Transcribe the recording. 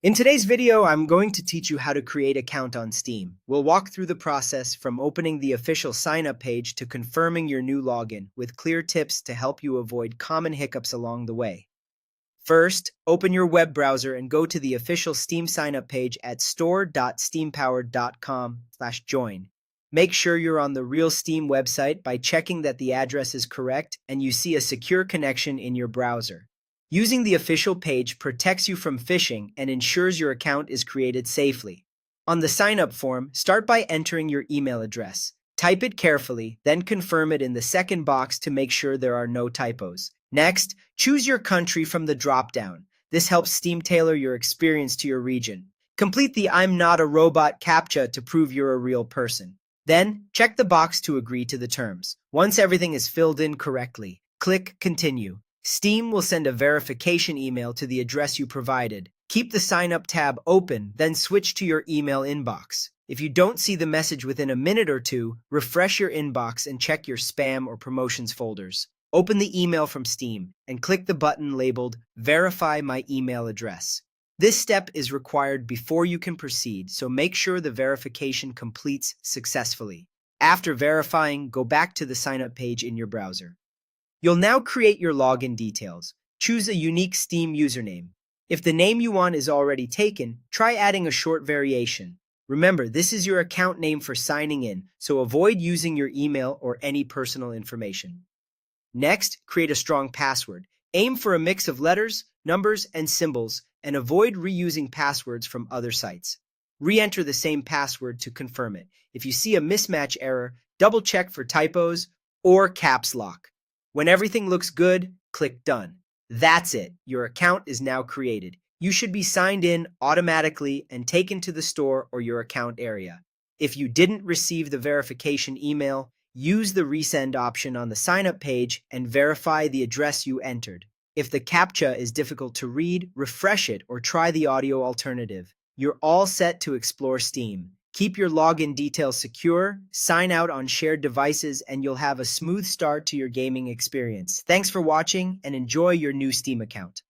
In today's video, I'm going to teach you how to create an account on Steam. We'll walk through the process from opening the official sign-up page to confirming your new login with clear tips to help you avoid common hiccups along the way. First, open your web browser and go to the official Steam sign-up page at store.steampowered.com/join. Make sure you're on the real Steam website by checking that the address is correct and you see a secure connection in your browser. Using the official page protects you from phishing and ensures your account is created safely. On the sign-up form, start by entering your email address. Type it carefully, then confirm it in the second box to make sure there are no typos. Next, choose your country from the drop-down. This helps Steam tailor your experience to your region. Complete the "I'm not a robot" CAPTCHA to prove you're a real person. Then, check the box to agree to the terms. Once everything is filled in correctly, click Continue. Steam will send a verification email to the address you provided. Keep the sign-up tab open, then switch to your email inbox. If you don't see the message within a minute or two, refresh your inbox and check your spam or promotions folders. Open the email from Steam and click the button labeled Verify My Email Address. This step is required before you can proceed, so make sure the verification completes successfully. After verifying, go back to the sign-up page in your browser. You'll now create your login details. Choose a unique Steam username. If the name you want is already taken, try adding a short variation. Remember, this is your account name for signing in, so avoid using your email or any personal information. Next, create a strong password. Aim for a mix of letters, numbers, and symbols, and avoid reusing passwords from other sites. Re-enter the same password to confirm it. If you see a mismatch error, double-check for typos or caps lock. When everything looks good, click Done. That's it. Your account is now created. You should be signed in automatically and taken to the store or your account area. If you didn't receive the verification email, use the resend option on the sign-up page and verify the address you entered. If the CAPTCHA is difficult to read, refresh it or try the audio alternative. You're all set to explore Steam. Keep your login details secure, sign out on shared devices, and you'll have a smooth start to your gaming experience. Thanks for watching and enjoy your new Steam account.